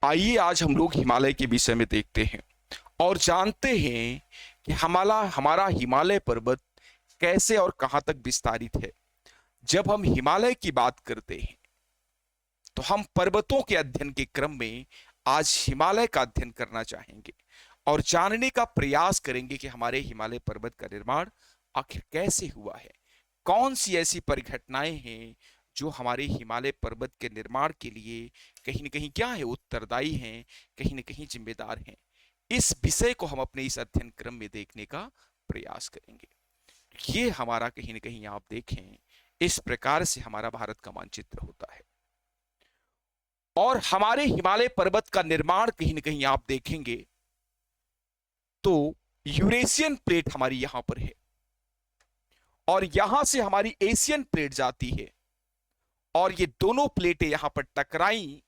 आइए आज हम लोग हिमालय के विषय में देखते हैं और जानते हैं कि हमारा हमारा हिमालय पर्वत कैसे और कहां तक विस्तारित है। जब हम हिमालय की बात करते हैं तो हम पर्वतों के अध्ययन के क्रम में आज हिमालय का अध्ययन करना चाहेंगे और जानने का प्रयास करेंगे कि हमारे हिमालय पर्वत का निर्माण आखिर कैसे हुआ है। कौन सी ऐसी परिघटनाएं हैं जो हमारे हिमालय पर्वत के निर्माण के लिए कहीं न कहीं क्या है, उत्तरदायी हैं, कहीं न कहीं जिम्मेदार हैं। इस विषय को हम अपने इस अध्ययन क्रम में देखने का प्रयास करेंगे। ये हमारा कहीं न कहीं आप देखें, इस प्रकार से हमारा भारत का मानचित्र होता है और हमारे हिमालय पर्वत का निर्माण कहीं न कहीं आप देखेंगे तो यूरेशियन प्लेट हमारी यहां पर है और यहां से हमारी एशियन प्लेट जाती है और ये दोनों प्लेटें यहां पर टकराई,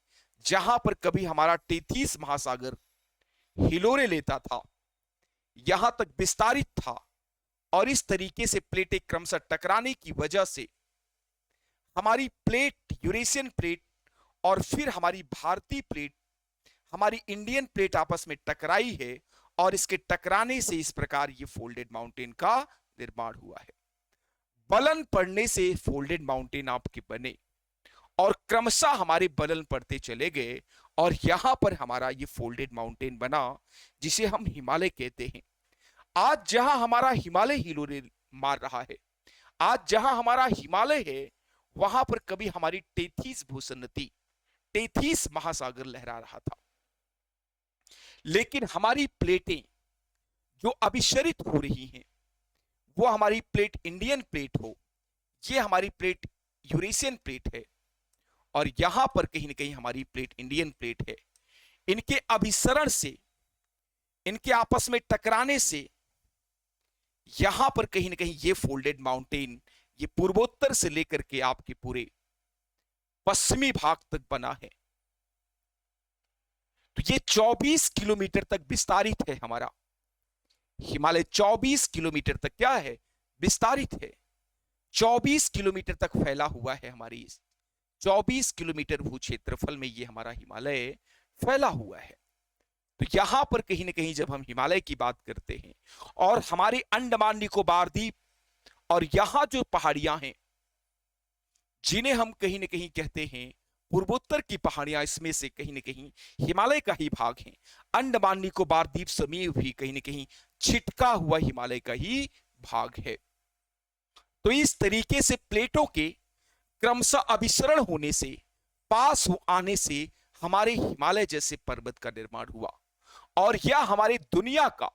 जहां पर कभी हमारा टेथीस महासागर हिलोरे लेता था, यहां तक विस्तारित था और इस तरीके से प्लेटें क्रमशः टकराने की वजह से हमारी प्लेट, यूरेशियन प्लेट और फिर हमारी भारतीय प्लेट, हमारी इंडियन प्लेट आपस में टकराई है और इसके टकराने से इस प्रकार ये फोल्डेड माउंटेन का निर्माण हुआ है। बलन पड़ने से फोल्डेड माउंटेन आपके बने और क्रमशः हमारे बलन पड़ते चले गए और यहां पर हमारा ये फोल्डेड माउंटेन बना, जिसे हम हिमालय कहते हैं। आज जहां हमारा हिमालय हिलोरे मार रहा है, आज जहां हमारा हिमालय है, वहां पर कभी हमारी टेथीस भूसन्नति, टेथीस महासागर लहरा रहा था। लेकिन हमारी प्लेटें जो अभिसरित हो रही हैं, वो हमारी प्लेट इंडियन प्लेट हो, ये हमारी प्लेट यूरेशियन प्लेट है और यहां पर कहीं ना कहीं हमारी प्लेट इंडियन प्लेट है। इनके अभिसरण से, इनके आपस में टकराने से यहां पर कहीं ना कहीं ये फोल्डेड माउंटेन, ये पूर्वोत्तर से लेकर के आपके पूरे पश्चिमी भाग तक बना है। तो ये 24 किलोमीटर तक विस्तारित है। हमारा हिमालय 24 किलोमीटर तक क्या है, विस्तारित है। 24 किलोमीटर तक फैला हुआ है। हमारी 24 किलोमीटर भू क्षेत्रफल में ये हमारा हिमालय फैला हुआ है। तो यहां पर कहीं ना कहीं जब हम हिमालय की बात करते हैं और हमारे अंडमान निकोबार द्वीप और यहां जो पहाड़ियां हैं, जिन्हें हम कहीं ना कहीं कहते हैं पूर्वोत्तर की पहाड़ियां, इसमें से कहीं ना कहीं हिमालय का ही भाग है। अंडमान निकोबार द्वीप समूह भी कहीं ना कहीं छिटका हुआ हिमालय का ही भाग है। तो इस तरीके से प्लेटों के क्रमशः अभिसरण होने से, पास हो आने से हमारे हिमालय जैसे पर्वत का निर्माण हुआ और यह हमारे दुनिया का,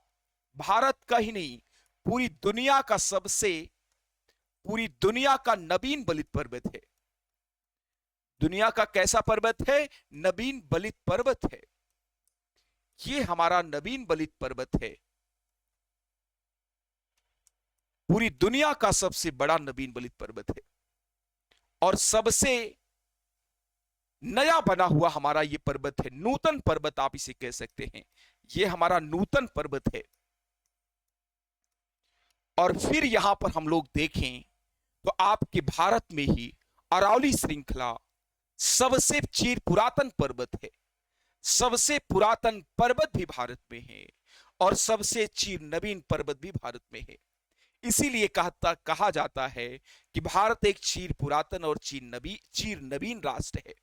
भारत का ही नहीं, पूरी दुनिया का पूरी दुनिया का नवीन बलित पर्वत है। दुनिया का कैसा पर्वत है? नवीन बलित पर्वत है। ये हमारा नवीन बलित पर्वत है, पूरी दुनिया का सबसे बड़ा नवीन बलित पर्वत है और सबसे नया बना हुआ हमारा ये पर्वत है। नूतन पर्वत आप इसे कह सकते हैं। ये हमारा नूतन पर्वत है। और फिर यहां पर हम लोग देखें तो आपके भारत में ही अरावली श्रृंखला सबसे चीर पुरातन पर्वत है। सबसे पुरातन पर्वत भी भारत में है और सबसे चीर नवीन पर्वत भी भारत में है। इसीलिए कहा जाता है कि भारत एक चीर पुरातन और चीर नवीन राष्ट्र है।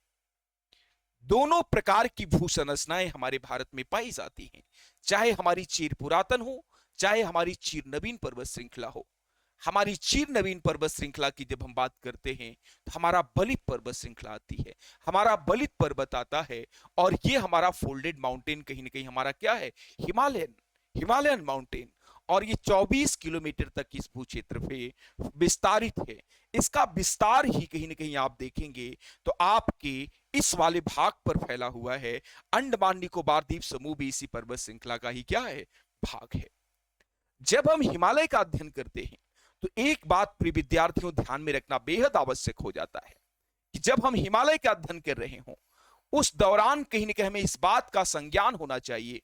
दोनों प्रकार की भू संरचनाएं हमारे भारत में पाई जाती हैं, चाहे हमारी चीर पुरातन हो, चाहे हमारी चीर नवीन पर्वत श्रृंखला हो। हमारी चीर नवीन पर्वत श्रृंखला की जब हम बात करते हैं तो हमारा बलित पर्वत श्रृंखला आती है, हमारा बलित पर्वत आता है और ये हमारा फोल्डेड माउंटेन कहीं ना कहीं हमारा क्या है, हिमालयन माउंटेन। और ये 24 किलोमीटर तक इस भू क्षेत्र पे विस्तारित है। इसका विस्तार ही कहीं ना कहीं आप देखेंगे तो आपके इस वाले भाग पर फैला हुआ है। अंडमान निकोबार द्वीप समूह भी इसी पर्वत श्रृंखला का ही क्या है, भाग है। जब हम हिमालय का अध्ययन करते हैं तो एक बात प्रिय विद्यार्थियों ध्यान में रखना बेहद आवश्यक हो जाता है कि जब हम हिमालय का अध्ययन कर रहे हों, उस दौरान कहीं ना कहीं हमें इस बात का संज्ञान होना चाहिए,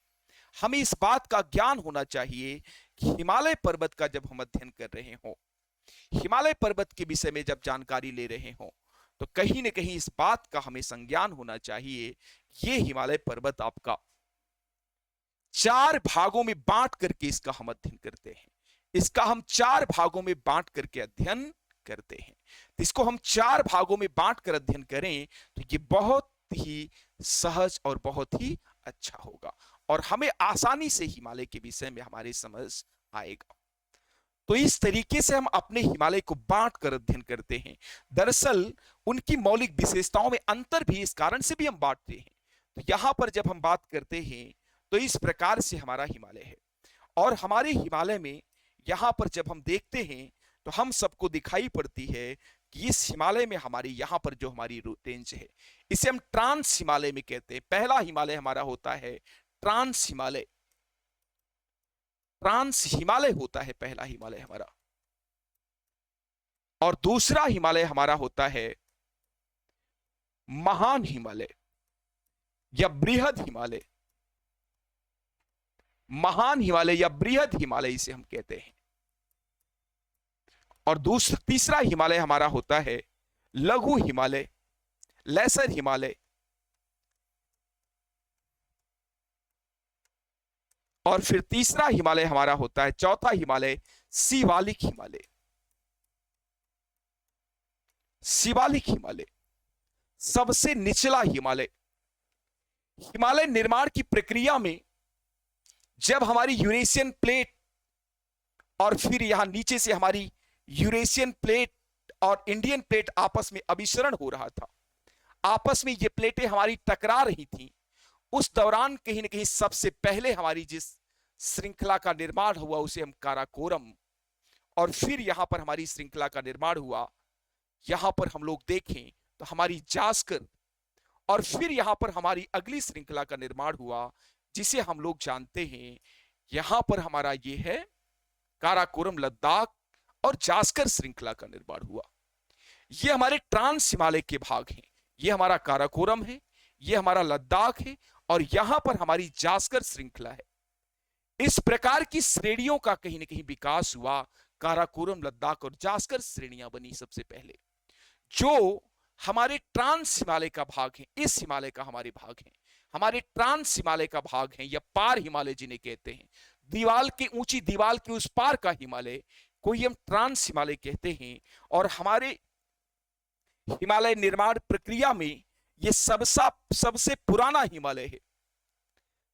हमें इस बात का ज्ञान होना चाहिए कि हिमालय पर्वत का जब हम अध्ययन कर रहे हों, हिमालय पर्वत के विषय में जब जानकारी ले रहे हों, तो कहीं ना कहीं इस बात का हमें संज्ञान होना चाहिए, ये हिमालय पर्वत आपका चार भागों में बांट करके इसका हम अध्ययन करते हैं। इसका हम चार भागों में बांट करके अध्ययन करते हैं। तो इसको हम चार भागों में बांट कर अध्ययन करें तो ये बहुत ही सहज और बहुत ही अच्छा होगा और हमें आसानी से हिमालय के विषय में हमारी समझ आएगा। तो इस तरीके से हम अपने हिमालय को बांट कर अध्ययन करते हैं। दरअसल उनकी मौलिक विशेषताओं में अंतर भी इस कारण से भी हम बांटते हैं। तो यहां पर जब हम बात करते हैं तो इस प्रकार से हमारा हिमालय है और हमारे हिमालय में यहां पर जब हम देखते हैं तो हम सबको दिखाई पड़ती है कि इस हिमालय में हमारी यहां पर जो हमारी रेंज है इसे हम ट्रांस हिमालय में कहते हैं। पहला हिमालय हमारा होता है ट्रांस हिमालय, ट्रांस हिमालय होता है पहला हिमालय हमारा। और दूसरा हिमालय हमारा होता है महान हिमालय या बृहद हिमालय। महान हिमालय या बृहद हिमालय इसे हम कहते हैं। और तीसरा हिमालय हमारा होता है लघु हिमालय, लेसर हिमालय। और फिर तीसरा हिमालय हमारा होता है, चौथा हिमालय शिवालिक हिमालय। शिवालिक हिमालय सबसे निचला हिमालय। हिमालय निर्माण की प्रक्रिया में जब हमारी यूरेशियन प्लेट और फिर यहां नीचे से हमारी यूरेशियन प्लेट और इंडियन प्लेट आपस में अभिसरण हो रहा था, आपस में ये प्लेटें हमारी टकरा रही थी, उस दौरान कहीं ना कहीं सबसे पहले हमारी जिस श्रृंखला का निर्माण हुआ उसे हम काराकोरम, और फिर यहां पर हमारी श्रृंखला का निर्माण हुआ, यहां पर हम लोग देखें तो हमारी जास्कर, और फिर यहां पर हमारी अगली श्रृंखला का निर्माण हुआ जिसे हम लोग जानते हैं यहां पर हमारा ये है काराकोरम लद्दाख और जास्कर श्रृंखला का निर्माण हुआ। ये हमारे ट्रांस हिमालय के भाग हैं। ये हमारा काराकोरम है, ये हमारा लद्दाख है और यहां पर हमारी जास्कर श्रृंखला है। इस प्रकार की श्रेणियों का कहीं ना कहीं विकास हुआ। काराकोरम, लद्दाख और जास्कर श्रेणियां बनी सबसे पहले, जो हमारे ट्रांस हिमालय का भाग है। इस हिमालय का हमारे भाग है, हमारे ट्रांस हिमालय का भाग है या पार हिमालय जिन्हें कहते हैं। दीवाल के ऊंची दीवाल के उस पार का हिमालय को हम ट्रांस हिमालय कहते हैं। और हमारे हिमालय निर्माण प्रक्रिया में यह सबसे पुराना हिमालय है।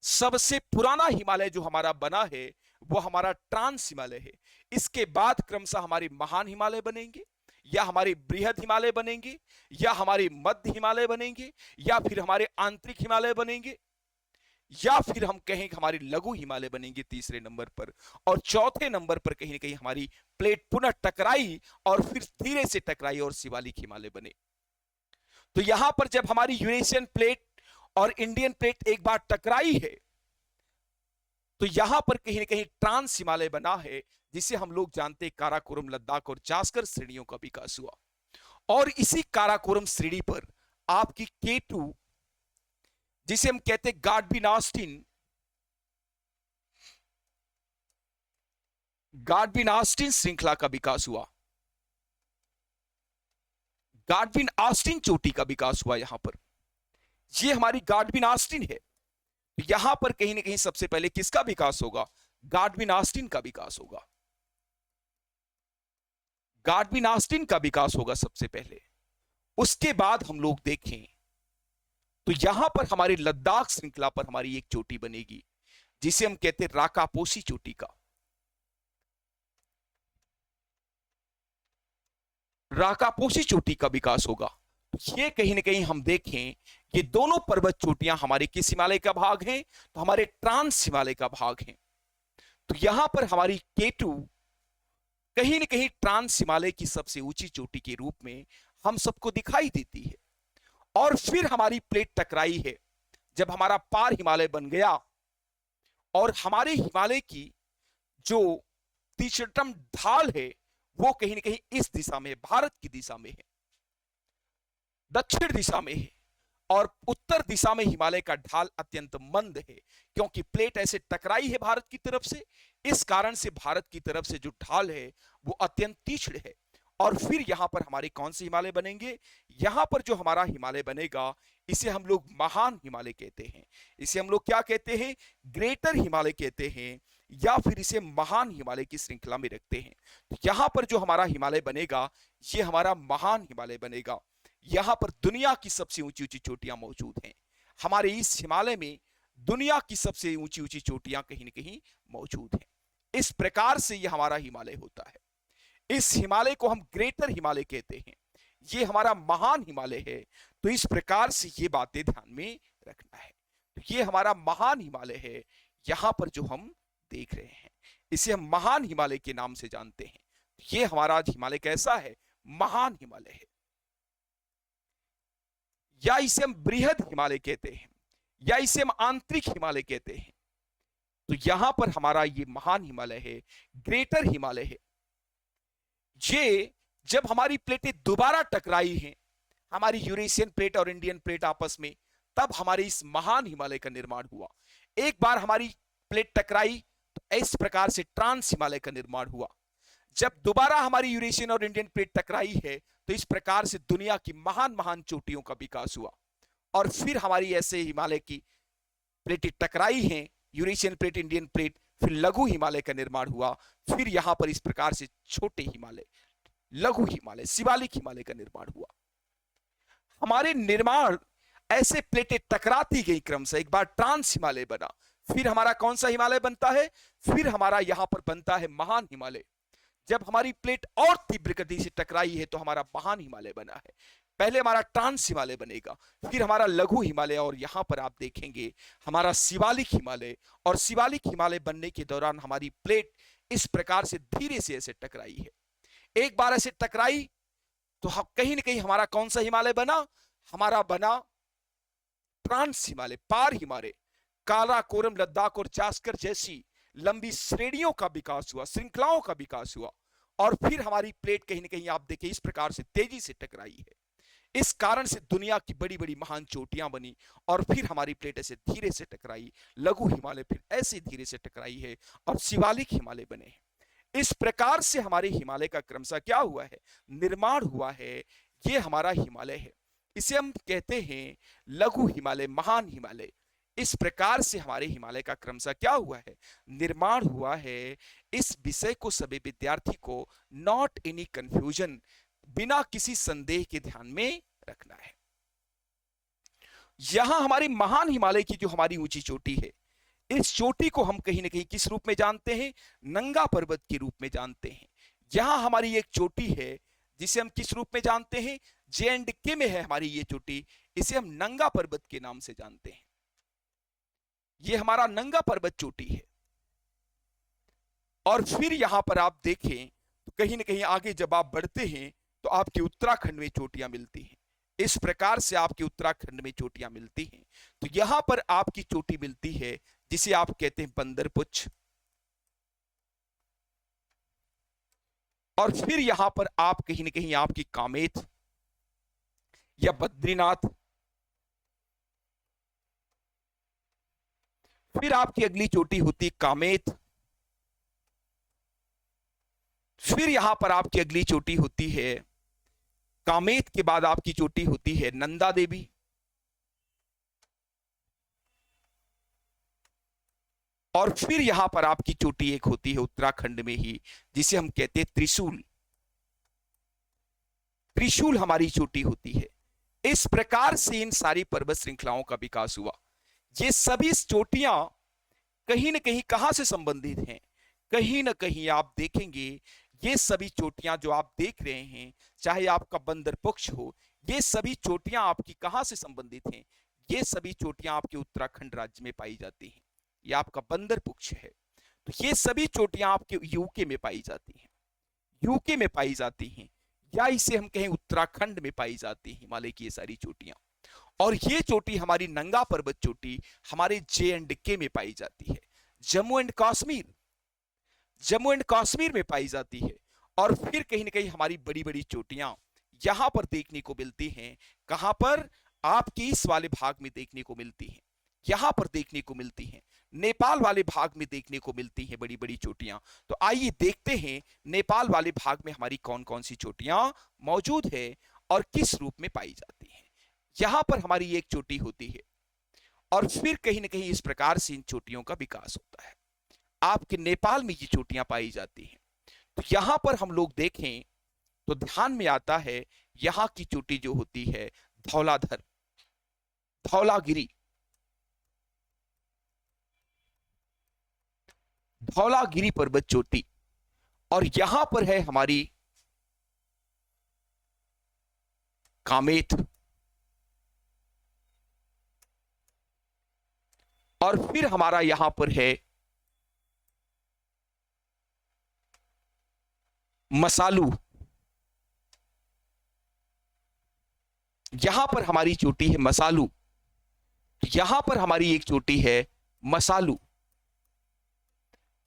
सबसे पुराना हिमालय जो हमारा बना है वो हमारा ट्रांस हिमालय है। इसके बाद क्रमशः हमारे महान हिमालय बनेंगे, या हमारे बृहद हिमालय बनेंगे, या हमारे मध्य हिमालय बनेंगे, या फिर हमारे आंतरिक हिमालय बनेंगे, या फिर हम कहें कि हमारे लघु हिमालय बनेंगे तीसरे नंबर पर। और चौथे नंबर पर कहीं ना कहीं हमारी प्लेट पुनः टकराई और फिर धीरे से टकराई और शिवालिक हिमालय बने। तो यहां पर जब हमारी यूरेशियन प्लेट और इंडियन प्लेट एक बार टकराई है तो यहां पर कहीं ना कहीं ट्रांस हिमालय बना है, जिसे हम लोग जानते हैं काराकोरम, लद्दाख और जास्कर श्रेणियों का विकास हुआ। और इसी काराकोरम श्रेणी पर आपकी K2, जिसे हम कहते हैं गाडविन ऑस्टिन श्रृंखला का विकास हुआ। गाडविन ऑस्टिन चोटी का विकास हुआ। यहां पर यह हमारी गाडविन ऑस्टिन है। तो यहां पर कहीं ना कहीं सबसे पहले किसका विकास होगा? गाडविन ऑस्टिन का विकास होगा। गाडविन ऑस्टिन का विकास होगा सबसे पहले। उसके बाद हम लोग देखें तो यहां पर हमारी लद्दाख श्रृंखला पर हमारी एक चोटी बनेगी जिसे हम कहते हैं राकापोसी चोटी का। राकापोसी चोटी का विकास होगा। ये कहीं ना कहीं हम देखें ये दोनों पर्वत चोटियां हमारे किस हिमालय का भाग हैं? तो हमारे ट्रांस हिमालय का भाग हैं। तो यहां पर हमारी K2 कहीं ना कहीं ट्रांस हिमालय की सबसे ऊंची चोटी के रूप में हम सबको दिखाई देती है। और फिर हमारी प्लेट टकराई है जब हमारा पार हिमालय बन गया और हमारे हिमालय की जो तीक्ष्णतम ढाल है वो कहीं ना कहीं इस दिशा में, भारत की दिशा में है, दक्षिण दिशा में है। और उत्तर दिशा में हिमालय का ढाल अत्यंत मंद है, क्योंकि प्लेट ऐसे टकराई है भारत की तरफ से। इस कारण से भारत की तरफ से जो ढाल है वो अत्यंत तीक्ष्ण है। और फिर यहां पर हमारे कौन से हिमालय बनेंगे? यहां पर जो हमारा हिमालय बनेगा इसे हम लोग महान हिमालय कहते हैं। इसे हम लोग क्या कहते हैं? ग्रेटर हिमालय कहते हैं, या फिर इसे महान हिमालय की श्रृंखला में रखते हैं। तो यहां पर जो हमारा हिमालय बनेगा ये हमारा महान हिमालय बनेगा। यहां पर दुनिया की सबसे ऊंची ऊंची चोटियां मौजूद हैं। हमारे इस हिमालय में दुनिया की सबसे ऊंची ऊंची चोटियां कहीं ना कहीं मौजूद हैं। इस प्रकार से यह हमारा हिमालय होता है। इस हिमालय को हम ग्रेटर हिमालय कहते हैं, ये हमारा महान हिमालय है। तो इस प्रकार से ये बातें ध्यान में रखना है। तो ये हमारा महान हिमालय है, यहां पर जो हम देख रहे हैं इसे हम महान हिमालय के नाम से जानते हैं। ये हमारा आज हिमालय कैसा है? महान हिमालय है, या इसे हम बृहद हिमालय कहते हैं, या इसे हम आंतरिक हिमालय कहते हैं। तो यहां पर हमारा ये महान हिमालय है, ग्रेटर हिमालय है। ये जब हमारी प्लेटें दोबारा टकराई हैं, हमारी यूरेशियन प्लेट और इंडियन प्लेट आपस में, तब हमारे इस महान हिमालय का निर्माण हुआ। एक बार हमारी प्लेट टकराई तो इस प्रकार से ट्रांस हिमालय का निर्माण हुआ। जब दोबारा हमारी यूरेशियन और इंडियन प्लेट टकराई है तो इस प्रकार से दुनिया की महान महान चोटियों का विकास हुआ। और फिर हमारी ऐसे हिमालय की प्लेटें टकराई हैं, यूरेशियन प्लेट, इंडियन प्लेट, फिर लघु हिमालय का निर्माण हुआ। फिर यहां पर इस प्रकार से छोटे हिमालय, लघु हिमालय, शिवालिक हिमालय का निर्माण हुआ। हमारे निर्माण ऐसे प्लेटें टकराती गई क्रमशः। एक बार ट्रांस हिमालय बना, फिर हमारा कौन सा हिमालय बनता है? फिर हमारा यहां पर बनता है महान हिमालय। जब हमारी प्लेट और तीव्र गति से टकराई है तो हमारा महान हिमालय बना है। पहले हमारा ट्रांस हिमालय बनेगा, फिर हमारा लघु हिमालय, और यहां पर आप देखेंगे हमारा शिवालिक हिमालय। और शिवालिक हिमालय बनने के दौरान हमारी प्लेट इस प्रकार से धीरे से ऐसे टकराई है। एक बार ऐसे टकराई तो हम कहीं ना कहीं हमारा कौन सा हिमालय बना? हमारा बना ट्रांस हिमालय, पार हिमालय। काराकोरम, लद्दाख और जास्कर जैसी लंबी श्रेणियों का विकास हुआ, श्रृंखलाओं का विकास हुआ। और फिर हमारी प्लेट कहीं ना कहीं आप देखिए इस प्रकार से तेजी से टकराई है। इस कारण से दुनिया की बड़ी बड़ी महान चोटियां बनी। और फिर हमारी प्लेट ऐसे धीरे से टकराई, लघु हिमालय फिर ऐसे धीरे से टकराई है, और शिवालिक हिमालय बने हैं। इस प्रकार से हमारे हिमालय का क्रमशः क्या हुआ है? निर्माण हुआ है। ये हमारा हिमालय है, इसे हम कहते हैं लघु हिमालय, महान हिमालय। इस प्रकार से हमारे हिमालय का क्रमशः क्या हुआ है? निर्माण हुआ है। इस विषय को सभी विद्यार्थी को नॉट एनी कंफ्यूजन, बिना किसी संदेह के ध्यान में रखना है। यहां हमारी महान हिमालय की जो हमारी ऊंची चोटी है, इस चोटी को हम कहीं ना कहीं किस रूप में जानते हैं? नंगा पर्वत के रूप में जानते हैं। यहां हमारी एक चोटी है जिसे हम किस रूप में जानते हैं? जे&के में है हमारी ये चोटी, इसे हम नंगा पर्वत के नाम से जानते हैं। ये हमारा नंगा पर्वत चोटी है। और फिर यहां पर आप देखें तो कहीं ना कहीं आगे जब आप बढ़ते हैं तो आपके उत्तराखंड में चोटियां मिलती हैं। इस प्रकार से आपके उत्तराखंड में चोटियां मिलती हैं। तो यहां पर आपकी चोटी मिलती है जिसे आप कहते हैं बंदरपुच्छ। और फिर यहां पर आप कहीं ना कहीं आपकी कामेत या बद्रीनाथ, फिर आपकी अगली चोटी होती कामेत, फिर यहां पर आपकी अगली चोटी होती है कामेत के बाद आपकी चोटी होती है नंदा देवी। और फिर यहां पर आपकी चोटी एक होती है उत्तराखंड में ही जिसे हम कहते हैं त्रिशूल। त्रिशूल हमारी चोटी होती है। इस प्रकार से इन सारी पर्वत श्रृंखलाओं का विकास हुआ। ये सभी चोटियां कहीं ना कहीं कहां से संबंधित हैं? कहीं ना कहीं आप देखेंगे ये सभी चोटियां जो आप देख रहे हैं, चाहे आपका बंदरपुच्छ हो, ये सभी चोटियां आपकी कहां से संबंधित हैं? ये सभी चोटियां आपके उत्तराखंड राज्य में पाई जाती हैं। ये आपका बंदरपुच्छ है। तो ये सभी चोटियां आपके यूके में पाई जाती हैं, यूके में पाई जाती हैं, या इसे हम कहें उत्तराखंड में पाई जाती हैं हिमालय की ये सारी चोटियां। और ये चोटी हमारी नंगा पर्वत चोटी हमारे जे&के में पाई जाती है, जम्मू एंड कश्मीर, जम्मू एंड कश्मीर में पाई जाती है। और फिर कहीं ना कहीं हमारी बड़ी बड़ी चोटियां यहां पर देखने को मिलती हैं। कहां पर? आपके इस वाले भाग में देखने को मिलती हैं। यहां पर देखने को मिलती हैं। नेपाल वाले भाग में देखने को मिलती हैं बड़ी बड़ी चोटियां। तो आइए देखते हैं नेपाल वाले भाग में हमारी कौन कौन सी चोटियां मौजूद है और किस रूप में पाई जाती हैं। यहां पर हमारी एक चोटी होती है और फिर कहीं ना कहीं इस प्रकार से इन चोटियों का विकास होता है। आपके नेपाल में ये चोटियां पाई जाती हैं। तो यहां पर हम लोग देखें तो ध्यान में आता है यहां की चोटी जो होती है धौलाधर, धौलागिरी, धौलागिरी पर्वत चोटी। और यहां पर है हमारी कामेत। और फिर हमारा यहां पर है मसालू। यहां पर हमारी चोटी है मसालू। यहां पर हमारी एक चोटी है मसालू।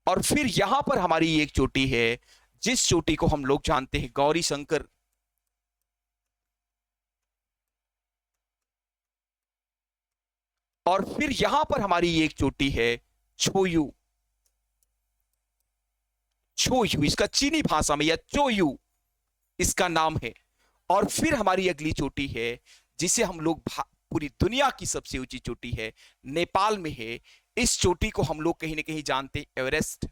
और फिर यहां पर हमारी एक चोटी है जिस चोटी को हम लोग जानते हैं गौरी शंकर। और फिर यहां पर हमारी एक चोटी है छोयू। छोयू इसका चीनी भाषा में या चोयू इसका नाम है। और फिर हमारी अगली चोटी है जिसे हम लोग पूरी दुनिया की सबसे ऊंची चोटी है, नेपाल में है। इस चोटी को हम लोग कहीं ना कहीं जानते हैं एवरेस्ट,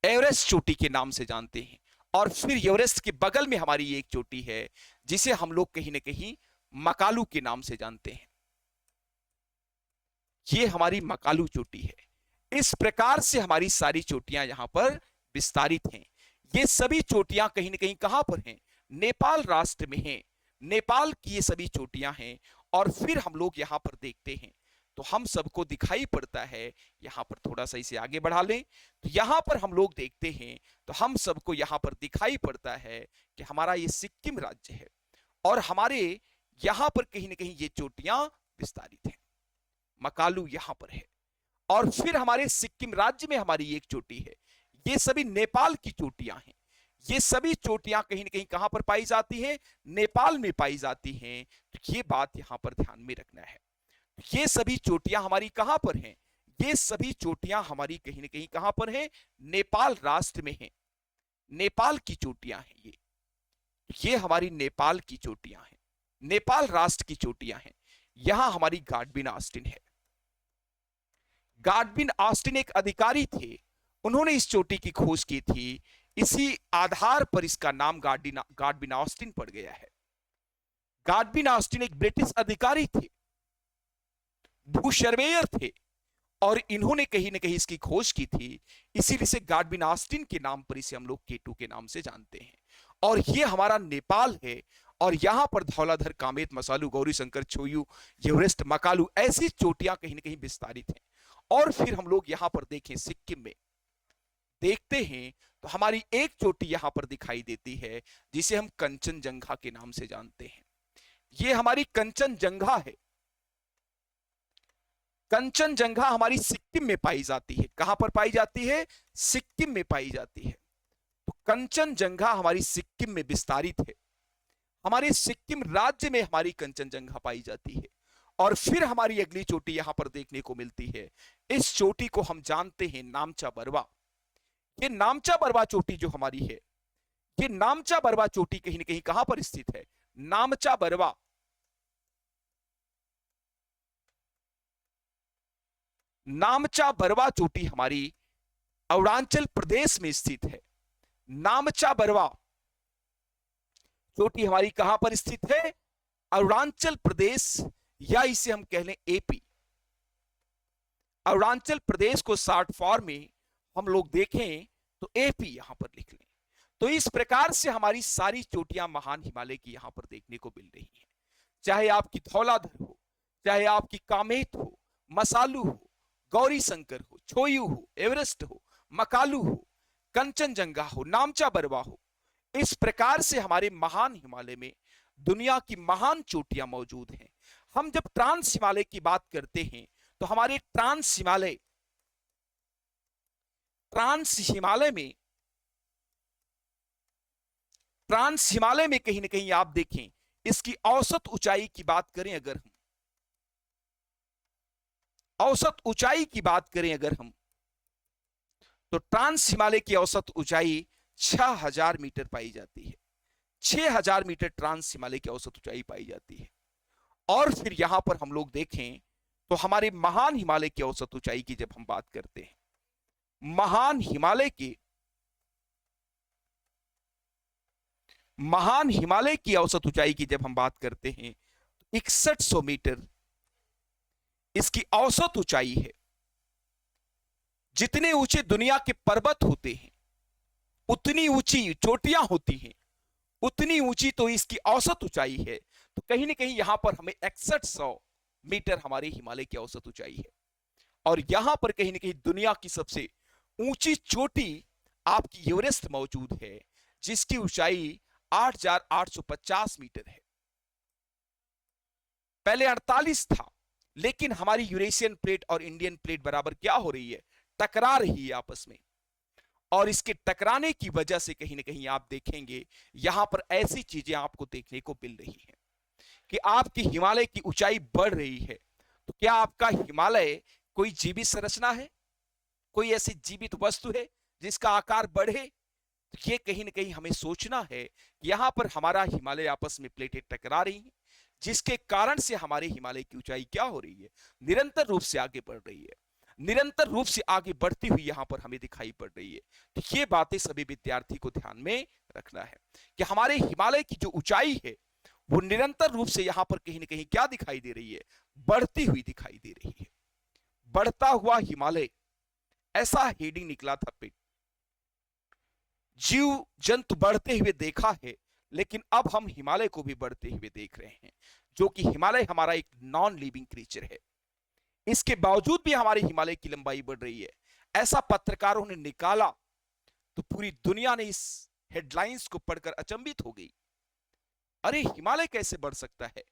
एवरेस्ट चोटी के नाम से जानते हैं। और फिर एवरेस्ट के बगल में हमारी एक चोटी है जिसे हम लोग कहीं ना कहीं मकालू के नाम से जानते हैं। ये हमारी मकालू चोटी है। इस प्रकार से हमारी सारी चोटियां यहां पर विस्तारित हैं। ये सभी चोटियां कहीं ना कहीं कहां पर हैं? नेपाल राष्ट्र में हैं। नेपाल की ये सभी चोटियां हैं। और फिर हम लोग यहां पर देखते हैं तो हम सबको दिखाई पड़ता है, यहां पर थोड़ा सा इसे आगे बढ़ा लें तो यहां पर हम लोग देखते हैं तो हम सबको यहां पर दिखाई पड़ता है कि हमारा ये सिक्किम राज्य है और हमारे यहां पर कहीं ना कहीं ये चोटियां विस्तारित हैं। मकालू यहां पर है और फिर हमारे सिक्किम राज्य में हमारी एक चोटी है। ये सभी नेपाल की चोटियां हैं। ये सभी चोटियां कहीं ना कहीं कहां पर पाई जाती हैं? नेपाल में पाई जाती हैं। तो ये बात यहां पर ध्यान में रखना है। ये सभी चोटियां हमारी कहां पर हैं? ये सभी चोटियां हमारी कहीं ना कहीं कहां पर हैं? नेपाल राष्ट्र में हैं। नेपाल की चोटियां हैं ये हमारी नेपाल की चोटियां हैं, नेपाल राष्ट्र की चोटियां हैं। यहां हमारी गाडविन ऑस्टिन है। गाडविन ऑस्टिन एक अधिकारी थे, उन्होंने इस चोटी की खोज की थी। इसी आधार पर इसका नाम गाडविन ऑस्टिन पड़ गया है। गाडविन ऑस्टिन एक ब्रिटिश अधिकारी थे, भूसर्वेयर थे और इन्होंने कहीं ना कहीं इसकी खोज की थी। इसीलिए से गाडविन ऑस्टिन के नाम पर इसे हम लोग केटू के नाम से जानते हैं। और ये हमारा नेपाल है और यहां पर धौलाधर, कामेत, मसालू, गौरी शंकर, छोयू, एवरेस्ट, मकालू ऐसी चोटियां कहीं ना कहीं विस्तारित हैं। और फिर हम लोग यहां पर देखें सिक्किम में देखते हैं तो हमारी एक चोटी यहां पर दिखाई देती है जिसे हम कंचनजंगा के नाम से जानते हैं। ये हमारी कंचनजंगा है। कंचनजंगा हमारी सिक्किम में पाई जाती है। कहां पर पाई जाती है? सिक्किम में पाई जाती है। तो कंचनजंगा हमारी सिक्किम में विस्तारित है। हमारे सिक्किम राज्य में हमारी कंचनजंगा पाई जाती है। और फिर हमारी अगली चोटी यहां पर देखने को मिलती है। इस चोटी को हम जानते हैं नामचा बरवा। ये नामचा बरवा चोटी जो हमारी है, ये नामचा बरवा चोटी कहीं ना कहीं कहां पर स्थित है? नामचा बरवा, नामचा बरवा चोटी हमारी अरुणाचल प्रदेश में स्थित है। नामचा बरवा चोटी हमारी कहां पर स्थित है? अरुणाचल प्रदेश, या इसे हम कह लें एपी। अरुणाचल प्रदेश को शॉर्ट फॉर्म में हम लोग देखें तो एपी यहां पर लिख लें। तो इस प्रकार से हमारी सारी चोटियां महान हिमालय की यहां पर देखने को मिल रही हैं। चाहे आपकी धौलाधर हो, चाहे आपकी कामेत हो, मसालू हो, गौरी शंकर हो, छोयू हो, एवरेस्ट हो, मकालू हो, कंचनजंगा हो, नामचा बरवा हो, इस प्रकार से हमारे महान हिमालय में दुनिया की महान चोटियां मौजूद हैं। हम जब ट्रांस हिमालय की बात करते हैं तो हमारे ट्रांस हिमालय में कहीं ना कहीं आप देखें इसकी औसत ऊंचाई की बात करें अगर हम, औसत ऊंचाई की बात करें अगर हम, तो ट्रांस हिमालय की औसत ऊंचाई 6000 मीटर पाई जाती है। 6000 मीटर ट्रांस हिमालय की औसत ऊंचाई पाई जाती है। और फिर यहां पर हम लोग देखें तो हमारे महान हिमालय की औसत ऊंचाई की जब हम बात करते हैं, महान हिमालय की औसत ऊंचाई की जब हम बात करते हैं, 6100 मीटर इसकी औसत ऊंचाई है। जितने ऊंचे दुनिया के पर्वत होते हैं, उतनी ऊंची चोटियां होती हैं, उतनी ऊंची तो इसकी औसत ऊंचाई है। तो कहीं ना कहीं यहां पर हमें 6100 मीटर हमारे हिमालय की औसत ऊंचाई है। और यहां पर कहीं ना कहीं दुनिया की सबसे ऊंची चोटी आपकी एवरेस्ट मौजूद है, जिसकी ऊंचाई 8850 मीटर है। पहले 48 था, लेकिन हमारी यूरेशियन प्लेट और इंडियन प्लेट बराबर क्या हो रही है, टकरा रही है आपस में। और इसके टकराने की वजह से कहीं ना कहीं आप देखेंगे यहां पर ऐसी चीजें आपको देखने को मिल रही हैं कि आपकी हिमालय की ऊंचाई बढ़ रही है। तो क्या आपका हिमालय कोई जीवित संरचना है, कोई ऐसी जीवित वस्तु है जिसका आकार बढ़े? तो ये कहीं ना कहीं हमें सोचना है कि यहां पर हमारा हिमालय आपस में प्लेटें टकरा रही हैं, जिसके कारण से हमारे हिमालय की ऊंचाई क्या हो रही है, निरंतर रूप से आगे बढ़ रही है, निरंतर रूप से आगे बढ़ती हुई यहां पर हमें दिखाई पड़ रही है। तो ये बातें सभी विद्यार्थी को ध्यान में रखना है कि हमारे हिमालय की जो ऊंचाई है वो निरंतर रूप से यहां पर कहीं ना कहीं क्या दिखाई दे रही है, बढ़ती हुई दिखाई दे रही है। बढ़ता हुआ हिमालय, ऐसा हेडिंग निकला था पेट। जीव जंतु बढ़ते हुए देखा है, लेकिन अब हम हिमालय को भी बढ़ते हुए देख रहे हैं, जो कि हिमालय हमारा एक नॉन लिविंग क्रीचर है। इसके बावजूद भी हमारे हिमालय की लंबाई बढ़ रही है, ऐसा पत्रकारों ने निकाला तो पूरी दुनिया ने इस हेडलाइंस को पढ़कर अचंभित हो गई। अरे हिमालय कैसे बढ़ सकता है?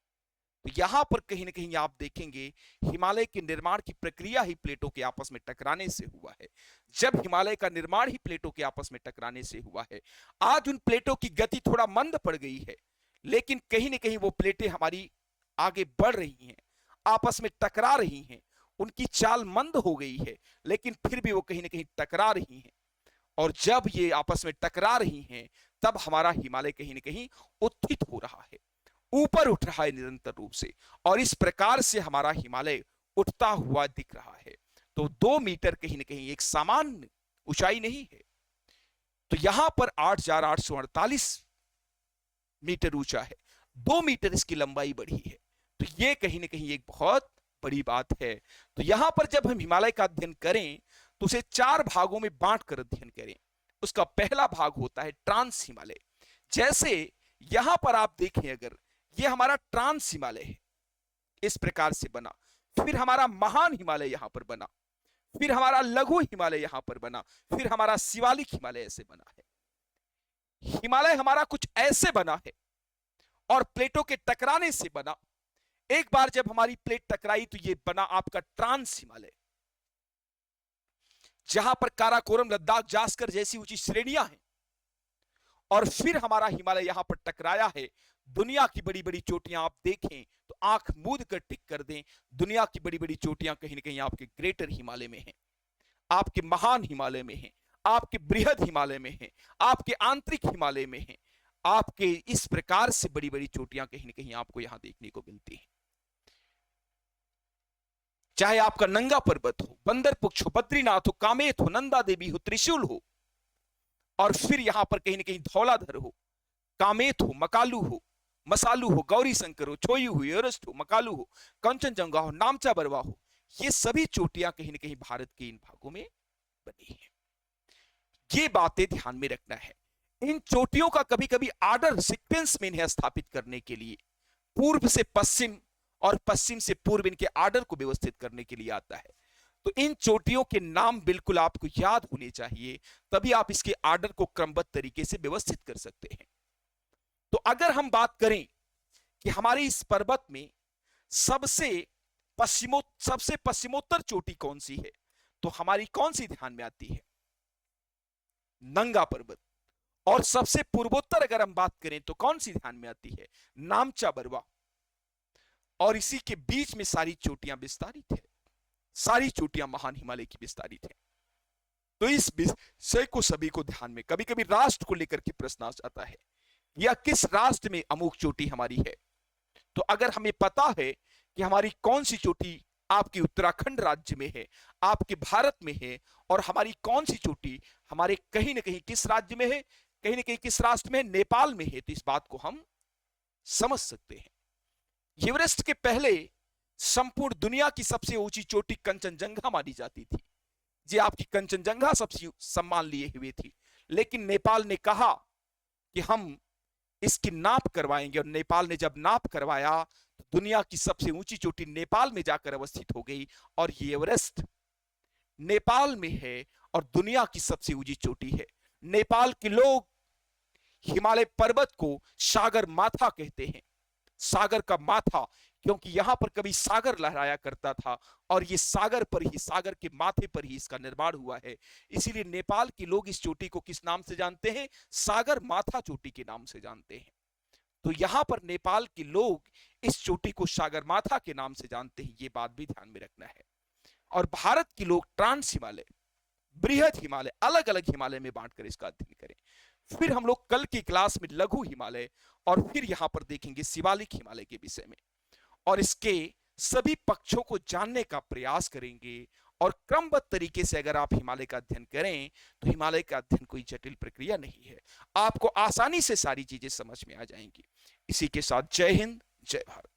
तो यहां पर कहीं ना कहीं आप देखेंगे हिमालय के निर्माण की प्रक्रिया ही प्लेटों के आपस में टकराने से हुआ है। जब हिमालय का निर्माण ही प्लेटों के आपस में टकराने से हुआ है। आज उन प्लेटों की गति थोड़ा मंद पड़ गई है, लेकिन कहीं ना कहीं वो प्लेटें हमारी आगे बढ़ रही हैं, आपस में टकरा रही हैं। उनकी चाल मंद हो गई है, लेकिन फिर भी वो कहीं ना कहीं टकरा रही हैं। और जब ये आपस में टकरा रही हैं, तब हमारा हिमालय कहीं ना कहीं उत्थित हो रहा है, ऊपर उठ रहा है निरंतर रूप से। और इस प्रकार से हमारा हिमालय उठता हुआ दिख रहा है। तो 2 मीटर कहीं ना कहीं एक सामान्य ऊंचाई नहीं है। तो यहां पर 8848 मीटर ऊंचा है, 2 मीटर इसकी लंबाई बढ़ी है। तो यह कहीं ना कहीं एक बहुत बड़ी बात है। तो यहां पर जब हम हिमालय का अध्ययन करें तो उसे 4 भागों में बांट कर अध्ययन करें। उसका पहला भाग होता है ट्रांस हिमालय। जैसे यहां पर आप देखें, अगर यह हमारा ट्रांस हिमालय है, इस प्रकार से बना, फिर हमारा महान हिमालय यहां पर बना, फिर हमारा लघु हिमालय यहां पर बना, फिर हमारा शिवालिक हिमालय ऐसे बना है। हिमालय हमारा कुछ ऐसे बना है और प्लेटों के टकराने से बना। एक बार जब हमारी प्लेट टकराई तो यह बना आपका ट्रांस हिमालय, जहां पर काराकोरम, लद्दाख, जास्कर जैसी ऊंची श्रेणियां हैं। और फिर हमारा हिमालय यहां पर टकराया है। दुनिया की बड़ी बड़ी चोटियां आप देखें तो आंख मूंद कर टिक कर दें, दुनिया की बड़ी बड़ी चोटियां कहीं ना कहीं आपके ग्रेटर हिमालय में हैं, आपके महान हिमालय में हैं, आपके बृहद हिमालय में हैं, आपके आंतरिक हिमालय में हैं। आपके इस प्रकार से बड़ी बड़ी चोटियां कहीं ना कहीं आपको यहां देखने को मिलती हैं। चाहे आपका नंगा पर्वत हो, बंदर पुच्छ हो, बद्रीनाथ हो, कामेत हो, नंदा देवी हो, त्रिशूल हो, और फिर यहां पर कहीं ना कहीं धौलाधर हो, कामेत हो, मकालू हो, मसालू हो, गौरी शंकर हो, छोयू हो, एवरेस्ट हो, मकालू हो, कंचनजंगा हो, नामचा बरवा हो, ये सभी चोटियां कहीं ना कहीं भारत के इन भागों में बनी है। ये बातें ध्यान में रखना है। इन चोटियों का कभी कभी आर्डर सीक्वेंस में इन्हें स्थापित करने के लिए पूर्व से पश्चिम और पश्चिम से पूर्व इनके आर्डर को व्यवस्थित करने के लिए आता है। तो इन चोटियों के नाम बिल्कुल आपको याद होने चाहिए, तभी आप इसके आर्डर को क्रमबद्ध तरीके से व्यवस्थित कर सकते हैं। तो अगर हम बात करें कि हमारे इस पर्वत में सबसे पश्चिमोत्तर चोटी कौन सी है, तो हमारी कौन सी ध्यान में आती है? नंगा पर्वत। और सबसे पूर्वोत्तर अगर हम बात करें तो कौन सी ध्यान में आती है? नामचा बरवा। और इसी के बीच में सारी चोटियां विस्तारित है। सारी चोटियां महान हिमालय की विस्तारित है। तो इस विषय को सभी को ध्यान में, कभी कभी राष्ट्र को लेकर के प्रश्न आ जाता है, या किस राष्ट्र में अमुक चोटी हमारी है। तो अगर हमें पता है कि हमारी कौन सी चोटी आपके उत्तराखंड राज्य में है, आपके भारत में है, और हमारी कौन सी चोटी हमारे कहीं ना कहीं किस राज्य में है, कहीं ना कहीं किस राष्ट्र में, नेपाल में है, तो इस बात को हम समझ सकते हैं। एवरेस्ट के पहले संपूर्ण दुनिया की सबसे ऊंची चोटी कंचनजंगा मानी जाती थी। जी, आपकी कंचनजंगा सबसे सम्मान लिए हुए थी, लेकिन नेपाल ने कहा कि हम इसकी नाप करवाएंगे, और नेपाल ने जब नाप करवाया तो दुनिया की सबसे ऊंची चोटी नेपाल में जाकर अवस्थित हो गई, और ये एवरेस्ट नेपाल में है और दुनिया की सबसे ऊंची चोटी है। नेपाल के लोग हिमालय पर्वत को सागर माथा कहते हैं, सागर का माथा, क्योंकि यहां पर कभी सागर लहराया करता था, और ये सागर पर ही, सागर के माथे पर ही इसका निर्माण हुआ है। इसीलिए नेपाल के लोग इस चोटी को किस नाम से जानते हैं? सागर माथा चोटी के नाम से जानते हैं। तो यहां पर नेपाल के लोग इस चोटी को सागर माथा के नाम से जानते हैं, ये बात भी ध्यान में रखना है। और भारत के लोग ट्रांस हिमालय, बृहद हिमालय, अलग अलग हिमालय में बांटकर इसका अध्ययन करें। फिर हम लोग कल की क्लास में लघु हिमालय, और फिर यहां पर देखेंगे शिवालिक हिमालय के विषय में, और इसके सभी पक्षों को जानने का प्रयास करेंगे। और क्रमबद्ध तरीके से अगर आप हिमालय का अध्ययन करें तो हिमालय का अध्ययन कोई जटिल प्रक्रिया नहीं है, आपको आसानी से सारी चीजें समझ में आ जाएंगी। इसी के साथ जय हिंद, जय भारत।